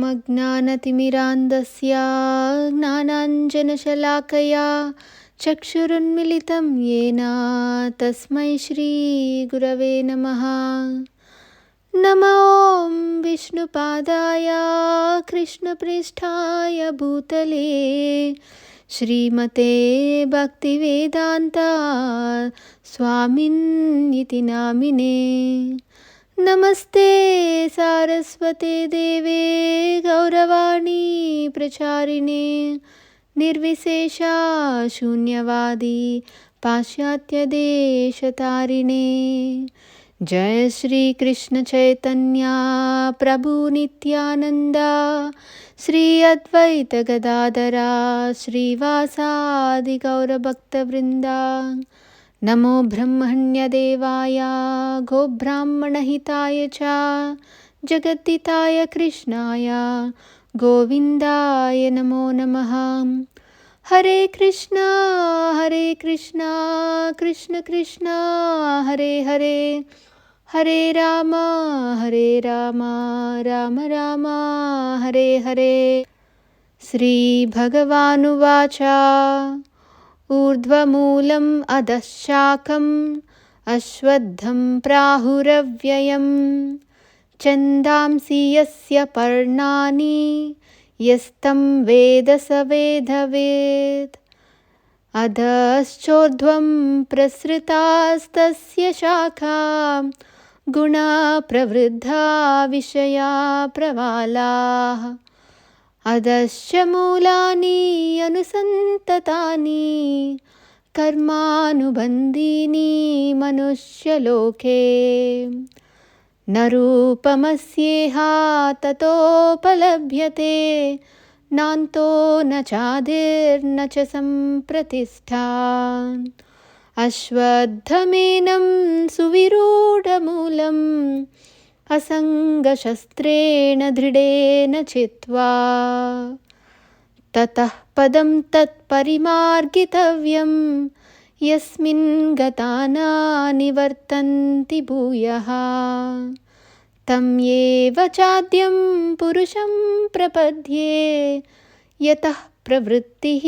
अज्ञानतिमिरान्धस्य ज्ञानाञ्जनशलाकया चक्षुरुन्मिलितं येन तस्मै श्रीगुरवे नमः। नमो विष्णुपादाय कृष्णप्रेष्ठाय भूतले श्रीमते भक्तिवेदान्ता स्वामिन्निति नामिने। नमस्ते सारस्वते देवे गौरवाणी प्रचारिणे निर्विशेषा शून्यवादी पाश्चात्यदेशतारिणे। जय श्री कृष्ण चैतन्य प्रभु नित्यानंद श्री अद्वैत गदाधरा श्रीवासादि गौरभक्तवृंदा। नमो ब्रह्मण्यदेवाय गोब्राह्मणहिताय च जगद्दिताय कृष्णाय गोविन्दाय नमो नमः। हरे कृष्णा कृष्ण कृष्ण हरे हरे, हरे राम राम राम हरे हरे। श्रीभगवानुवाच ऊर्ध्वमूलम् अधः शाखम् अश्वत्थं प्राहुरव्ययम् छन्दांसि यस्य पर्णानि यस्तं वेद स वेदवेत्। अधश्चोर्ध्वं प्रसृतास्तस्य शाखा गुणा प्रवृद्धा विषया प्रवालाः। अधश्च मूलानि अनुसन्ततानि कर्मानुबन्धीनि मनुष्यलोके। न रूपमस्येह ततोपलभ्यते नान्तो न चादिर्न च सम्प्रतिष्ठा। अश्वत्थमेनं सुविरूढमूलम् असङ्गशस्त्रेण दृढेन चित्वा ततः पदं तत्परिमार्गितव्यं यस्मिन् गता न निवर्तन्ति भूयः। तं एव चाद्यं पुरुषं प्रपद्ये यतः प्रवृत्तिः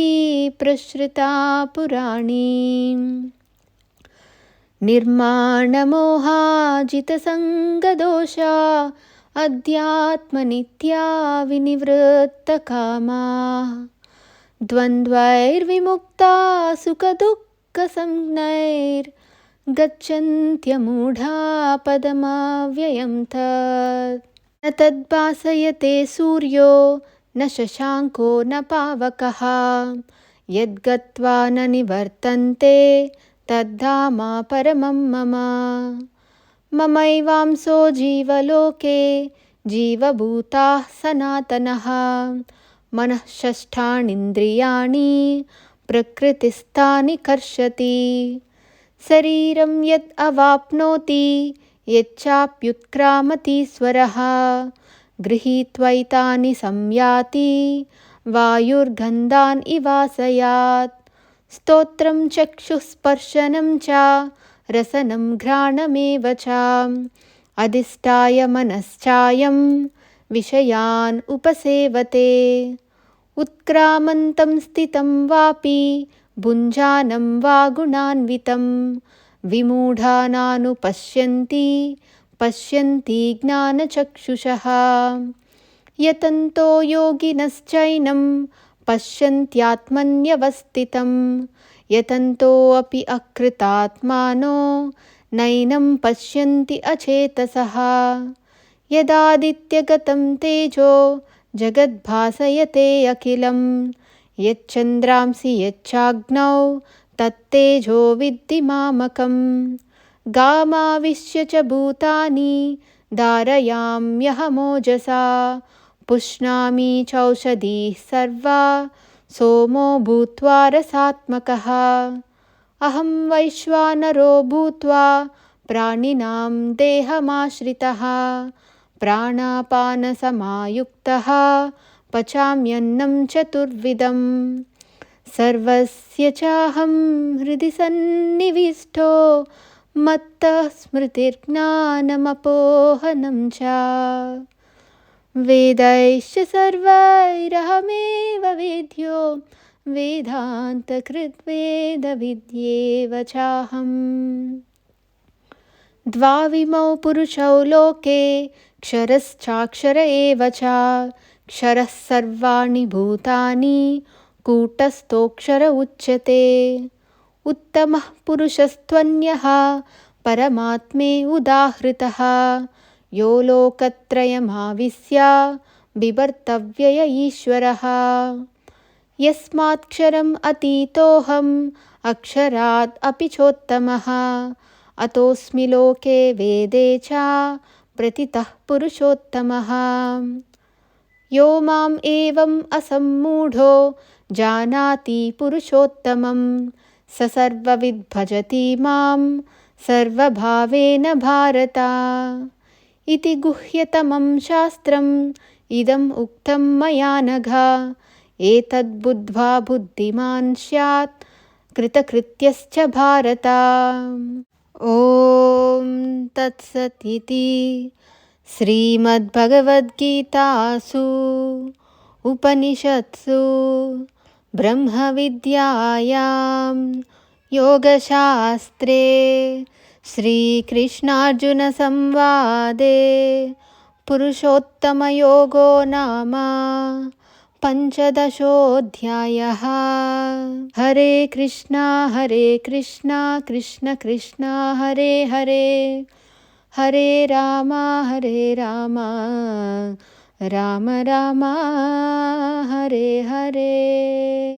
प्रसृता पुराणी। निर्माणमोहाजितसङ्गदोषा अध्यात्मनित्या विनिवृत्तकामाः। द्वन्द्वैर्विमुक्ता सुखदुःखसंज्ञैर्गच्छन्त्यमूढा पदमव्ययं तत्। न तद्भासयते सूर्यो न शशाङ्को न पावकः यद्गत्वा न निवर्तन्ते तद्धाम परमं मम। ममैवांसो जीवलोके जीवभूताः सनातनः मनः षष्ठानीन्द्रियाणि प्रकृतिस्थानि कर्षति। शरीरं यत् अवाप्नोति यच्चाप्युत्क्रामतीश्वरः गृहीत्वैतानि संयाति वायुर्गन्धान् इवासयात्। स्तोत्रं चक्षुस्पर्शनं च रसनं घ्राणमेव च अधिष्ठाय मनश्चायं विषयान् उपसेवते। उत्क्रामन्तं स्थितं वापि भुञ्जानं वा गुणान्वितं विमूढानानुपश्यन्ति पश्यन्ति ज्ञानचक्षुषः। यतन्तो योगिनश्चैनं पश्यन्त्यात्मन्यवस्थितं यतन्तोऽपि अकृतात्मानो नैनं पश्यन्ति अचेतसः। यदादित्यगतं तेजो जगद्भासयते अखिलं यच्चन्द्रांसि यच्चाग्नौ तत्तेजो विद्धि मामकम्। गामाविश्य च भूतानि धारयाम्यहमोजसा पुष्णामि चौषधीः सर्वा सोमो भूत्वा रसात्मकः। अहं वैश्वानरो भूत्वा प्राणिनां देहमाश्रितः प्राणापानसमायुक्तः पचाम्यन्नं चतुर्विधं। सर्वस्य चाहं हृदि सन्निविष्टो मत्तः स्मृतिर्ज्ञानमपोहनं च। वेदैश्च सर्वैरहमेव वेद्यो वेदान्तकृद्वेदविद्येव चाहम्। द्वाविमौ पुरुषौ लोके क्षरश्चाक्षर एव च। क्षरः सर्वाणि भूतानि कूटस्थोऽक्षर उच्यते। उत्तमः पुरुषस्त्वन्यः परमात्मे उदाहृतः। यो लोकत्रयमाविश्य बिभर्त्यव्यय ईश्वरः। यस्मात्क्षरम् अतीतोऽहम् अक्षरात् अपि चोत्तमः। अतोऽस्मि लोके वेदे च प्रतितः पुरुषोत्तमः। यो माम् एवम् असम्मूढो जानाति पुरुषोत्तमं स सर्वविद् भजति मां सर्वभावेन भारत। इति गुह्यतमं शास्त्रम् इदम् उक्तं मया नघ। एतद्बुद्ध्वा बुद्धिमान् स्यात् कृतकृत्यश्च भारत। ॐ तत्सत् इति श्रीमद्भगवद्गीतासु उपनिषत्सु ब्रह्मविद्यायां योगशास्त्रे श्रीकृष्णार्जुनसंवादे पुरुषोत्तमयोगो नाम पञ्चदशोऽध्यायः। हरे कृष्णा कृष्ण कृष्ण हरे हरे, हरे राम राम राम हरे हरे।